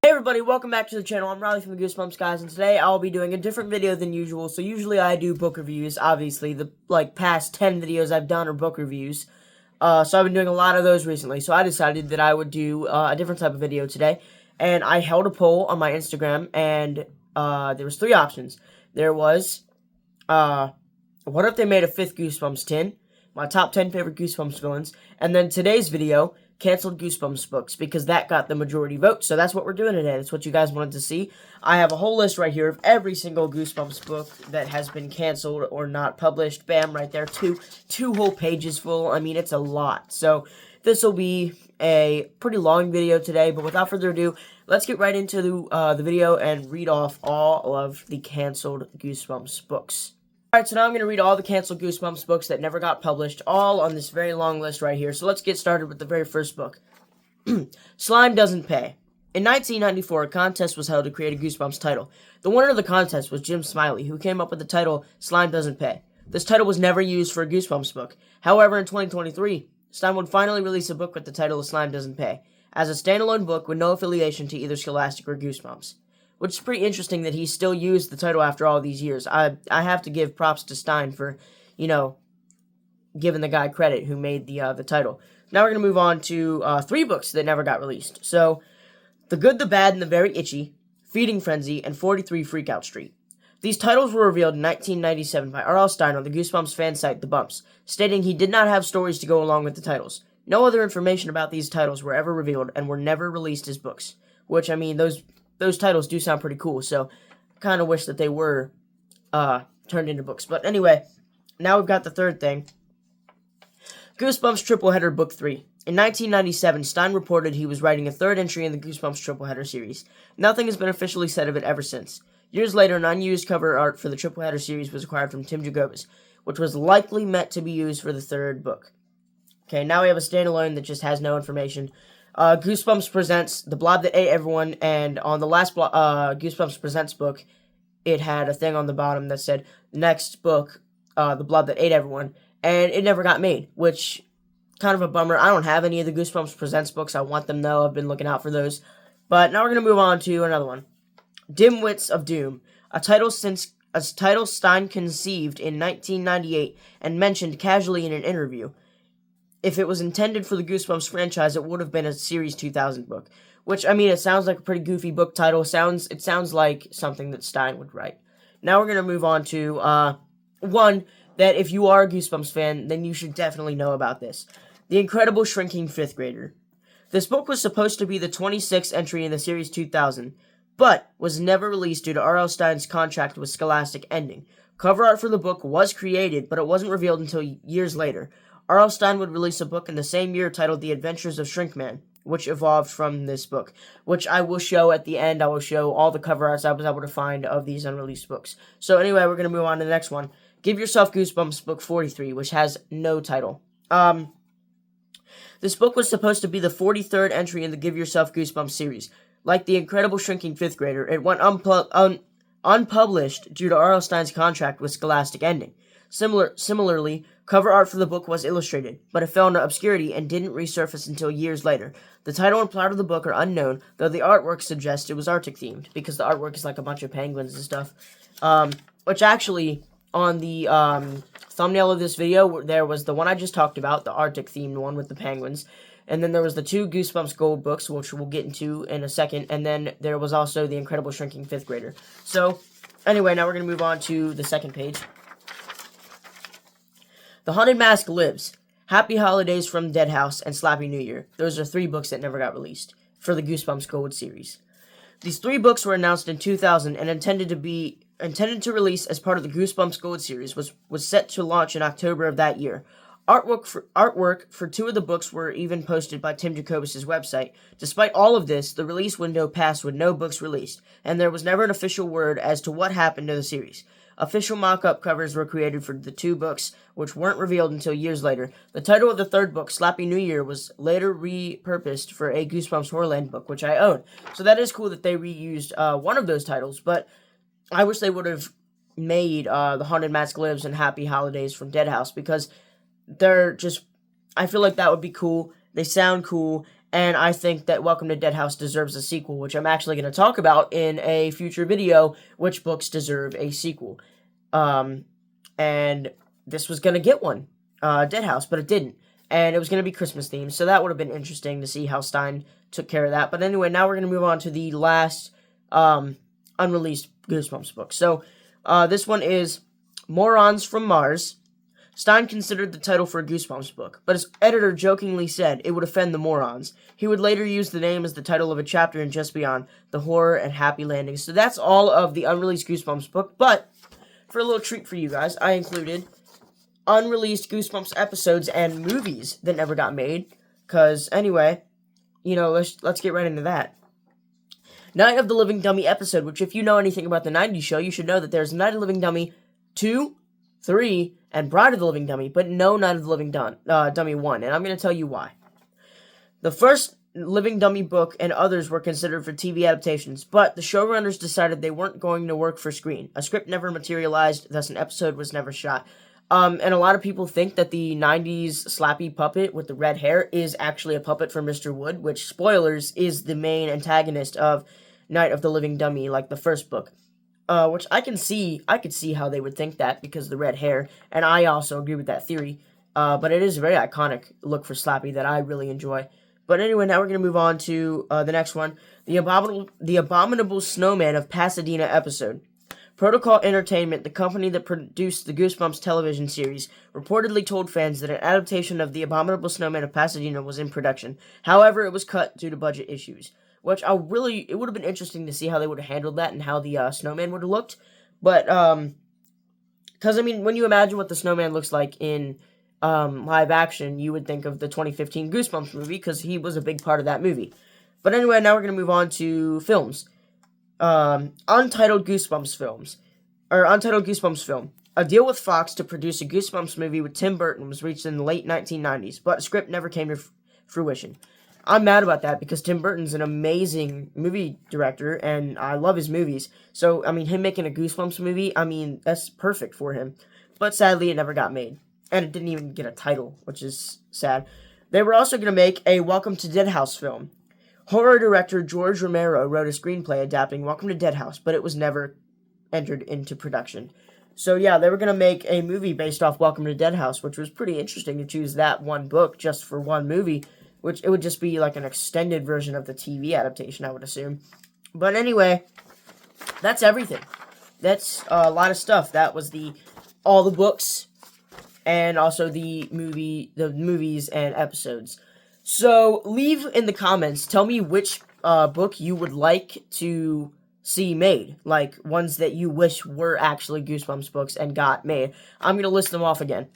Hey everybody, welcome back to the channel. I'm Riley from the Goosebumps guys, and today I'll be doing a different video than usual. So usually I do book reviews. Obviously, the past 10 videos I've done are book reviews. So I've been doing a lot of those recently. So I decided that I would do a different type of video today. And I held a poll on my Instagram, and there was 3 options. There was, what if they made a 5th Goosebumps tin? My top 10 favorite Goosebumps villains. And then today's video, canceled Goosebumps books, because that got the majority vote. So that's what we're doing today. That's what you guys wanted to see. I have a whole list right here of every single Goosebumps book that has been canceled or not published. Bam, right there. Two whole pages full. I mean, it's a lot. So this will be a pretty long video today, but without further ado, let's get right into the video and read off all of the canceled Goosebumps books. Alright, so now I'm going to read all the canceled Goosebumps books that never got published, all on this very long list right here. So let's get started with the very first book. Slime Doesn't Pay. In 1994, a contest was held to create a Goosebumps title. The winner of the contest was Jim Smiley, who came up with the title Slime Doesn't Pay. This title was never used for a Goosebumps book. However, in 2023, Stein would finally release a book with the title Slime Doesn't Pay, as a standalone book with no affiliation to either Scholastic or Goosebumps. Which is pretty interesting that he still used the title after all these years. I have to give props to Stein for, you know, giving the guy credit who made the title. Now we're going to move on to 3 books that never got released. So, The Good, the Bad, and the Very Itchy, Feeding Frenzy, and 43 Freakout Street. These titles were revealed in 1997 by R.L. Stein on the Goosebumps fan site The Bumps, stating he did not have stories to go along with the titles. No other information about these titles were ever revealed and were never released as books. Which, I mean, those titles do sound pretty cool, so kind of wish that they were turned into books. But anyway, now we've got the third thing. Goosebumps Tripleheader Book 3. In 1997, Stein reported he was writing a 3rd entry in the Goosebumps Tripleheader series. Nothing has been officially said of it ever since. Years later, an unused cover art for the Tripleheader series was acquired from Tim Jacobus, which was likely meant to be used for the 3rd book. Okay, now we have a standalone that just has no information. Goosebumps Presents The Blob That Ate Everyone, and on the last Goosebumps Presents book, it had a thing on the bottom that said, next book, The Blob That Ate Everyone, and it never got made, which, kind of a bummer. I don't have any of the Goosebumps Presents books. I want them, though. I've been looking out for those. But now we're going to move on to another one. Dimwits of Doom, a title Stein conceived in 1998 and mentioned casually in an interview. If it was intended for the Goosebumps franchise, it would have been a Series 2000 book. Which, I mean, it sounds like a pretty goofy book title. It sounds like something that Stein would write. Now we're going to move on to one that if you are a Goosebumps fan, then you should definitely know about this. The Incredible Shrinking 5th Grader. This book was supposed to be the 26th entry in the Series 2000, but was never released due to R.L. Stein's contract with Scholastic ending. Cover art for the book was created, but it wasn't revealed until years later. R.L. Stein would release a book in the same year titled The Adventures of Shrinkman, which evolved from this book, which I will show at the end. I will show all the cover arts I was able to find of these unreleased books. So anyway, we're going to move on to the next one. Give Yourself Goosebumps Book 43, which has no title. This book was supposed to be the 43rd entry in the Give Yourself Goosebumps series. Like The Incredible Shrinking 5th Grader, it went unpublished due to R.L. Stein's contract with Scholastic ending. Similarly, cover art for the book was illustrated, but it fell into obscurity and didn't resurface until years later. The title and plot of the book are unknown, though the artwork suggests it was Arctic-themed, because the artwork is like a bunch of penguins and stuff. Which actually, on the thumbnail of this video, there was the one I just talked about, the Arctic-themed one with the penguins. And then there was the 2 Goosebumps Gold books, which we'll get into in a second. And then there was also The Incredible Shrinking 5th Grader. So, anyway, now we're going to move on to the second page. The Haunted Mask Lives, Happy Holidays from Dead House, and Slappy New Year. Those are 3 books that never got released for the Goosebumps Gold series. These 3 books were announced in 2000 and intended to release as part of the Goosebumps Gold series, was set to launch in October of that year. Artwork for 2 of the books were even posted by Tim Jacobus' website. Despite all of this, the release window passed with no books released, and there was never an official word as to what happened to the series. Official mock-up covers were created for the 2 books, which weren't revealed until years later. The title of the 3rd book, Slappy New Year, was later repurposed for a Goosebumps Horrorland book, which I own. So that is cool that they reused one of those titles, but I wish they would have made The Haunted Mask Lives and Happy Holidays from Dead House, because they're just, I feel like that would be cool. They sound cool, And I think that Welcome to Deadhouse deserves a sequel, which I'm actually going to talk about in a future video, which books deserve a sequel. And this was going to get one, Deadhouse, but it didn't. And it was going to be Christmas themed, so that would have been interesting to see how Stein took care of that. But anyway, now we're going to move on to the last unreleased Goosebumps book. So this one is Morons from Mars. Stein considered the title for a Goosebumps book, but his editor jokingly said it would offend the morons. He would later use the name as the title of a chapter in Just Beyond, The Horror and Happy Landings. So that's all of the unreleased Goosebumps book, but for a little treat for you guys, I included unreleased Goosebumps episodes and movies that never got made, because anyway, you know, let's get right into that. Night of the Living Dummy episode, which if you know anything about the 90s show, you should know that there's Night of the Living Dummy 2, 3, and Bride of the Living Dummy, but no Night of the Living Dummy 1, and I'm going to tell you why. The first Living Dummy book and others were considered for TV adaptations, but the showrunners decided they weren't going to work for screen. A script never materialized, thus an episode was never shot. And a lot of people think that the 90s Slappy puppet with the red hair is actually a puppet from Mr. Wood, which, spoilers, is the main antagonist of Night of the Living Dummy, like the first book. Which I could see how they would think that because of the red hair, and I also agree with that theory. But it is a very iconic look for Slappy that I really enjoy. But anyway, now we're going to move on to the next one, the Abominable Snowman of Pasadena episode. Protocol Entertainment, the company that produced the Goosebumps television series, reportedly told fans that an adaptation of The Abominable Snowman of Pasadena was in production. However, it was cut due to budget issues. Which it would have been interesting to see how they would have handled that and how the snowman would have looked. But, because, I mean, when you imagine what the snowman looks like in live action, you would think of the 2015 Goosebumps movie, because he was a big part of that movie. But anyway, now we're going to move on to films. Untitled Goosebumps film. A deal with Fox to produce a Goosebumps movie with Tim Burton was reached in the late 1990s, but a script never came to fruition. I'm mad about that because Tim Burton's an amazing movie director, and I love his movies. So, I mean, him making a Goosebumps movie, I mean, that's perfect for him. But sadly, it never got made. And it didn't even get a title, which is sad. They were also going to make a Welcome to Deadhouse film. Horror director George Romero wrote a screenplay adapting Welcome to Deadhouse, but it was never entered into production. So, yeah, they were going to make a movie based off Welcome to Deadhouse, which was pretty interesting to choose that one book just for one movie. Which it would just be like an extended version of the TV adaptation, I would assume. But anyway, that's everything. That's a lot of stuff. That was all the books and also the movies and episodes. So leave in the comments. Tell me which book you would like to see made, like ones that you wish were actually Goosebumps books and got made. I'm gonna list them off again.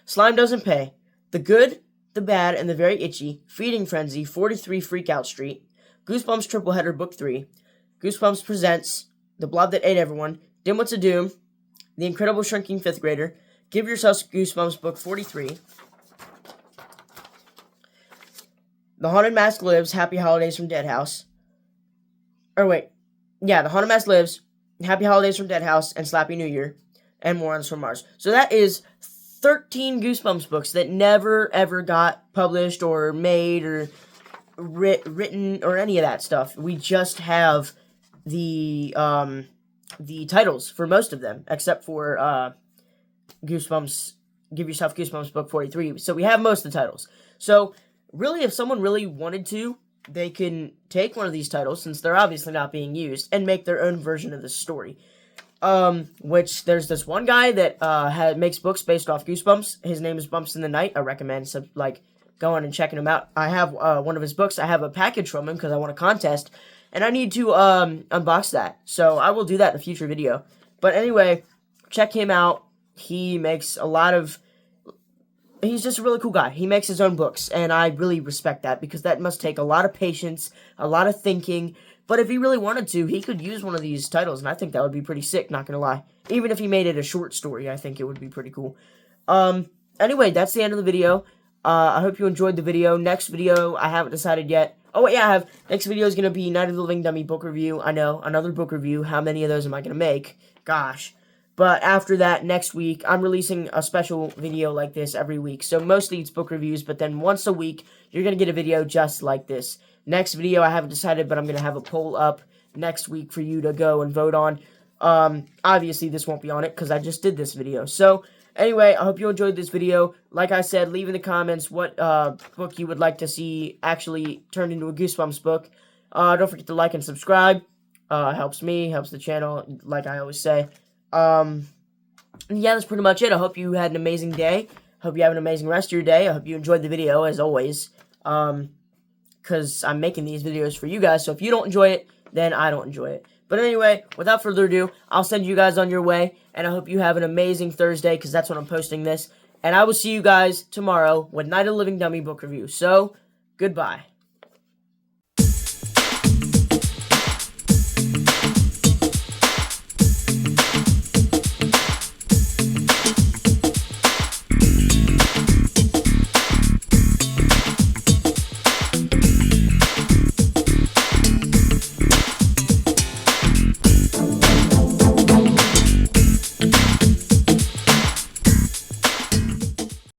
Slime Doesn't Pay, The Good, The Bad, and the Very Itchy, Feeding Frenzy, 43 Freakout Street, Goosebumps Tripleheader Book 3, Goosebumps Presents, The Blob That Ate Everyone, Dimwits of Doom, The Incredible Shrinking Fifth Grader, Give Yourselves Goosebumps Book 43, The Haunted Mask Lives, Happy Holidays from Deadhouse, The Haunted Mask Lives, Happy Holidays from Deadhouse, and Slappy New Year, and Morons from Mars. So that is 13 Goosebumps books that never, ever got published or made or written or any of that stuff. We just have the titles for most of them, except for Goosebumps, Give Yourself Goosebumps Book 43. So we have most of the titles. So really, if someone really wanted to, they can take one of these titles, since they're obviously not being used, and make their own version of the story. Which there's this one guy that makes books based off Goosebumps. His name is Bumps in the Night. I recommend going and checking him out. I have one of his books. I have a package from him because I want a contest, and I need to unbox that. So I will do that in a future video. But anyway, check him out. He makes he's just a really cool guy. He makes his own books, and I really respect that because that must take a lot of patience, a lot of thinking. But if he really wanted to, he could use one of these titles, and I think that would be pretty sick, not gonna lie. Even if he made it a short story, I think it would be pretty cool. Anyway, that's the end of the video. I hope you enjoyed the video. Next video, I haven't decided yet. Oh, wait, yeah, I have. Next video is gonna be Night of the Living Dummy book review. I know, another book review. How many of those am I gonna make? Gosh. But after that, next week, I'm releasing a special video like this every week. So mostly it's book reviews, but then once a week, you're going to get a video just like this. Next video, I haven't decided, but I'm going to have a poll up next week for you to go and vote on. Obviously, this won't be on it because I just did this video. So, anyway, I hope you enjoyed this video. Like I said, leave in the comments what book you would like to see actually turned into a Goosebumps book. Don't forget to like and subscribe. Helps me, helps the channel, like I always say. Yeah, that's pretty much it. I hope you had an amazing day. Hope you have an amazing rest of your day. I hope you enjoyed the video, as always. Because I'm making these videos for you guys, so if you don't enjoy it, then I don't enjoy it. But anyway, without further ado, I'll send you guys on your way, and I hope you have an amazing Thursday, because that's when I'm posting this. And I will see you guys tomorrow with Night of the Living Dummy book review. So, goodbye.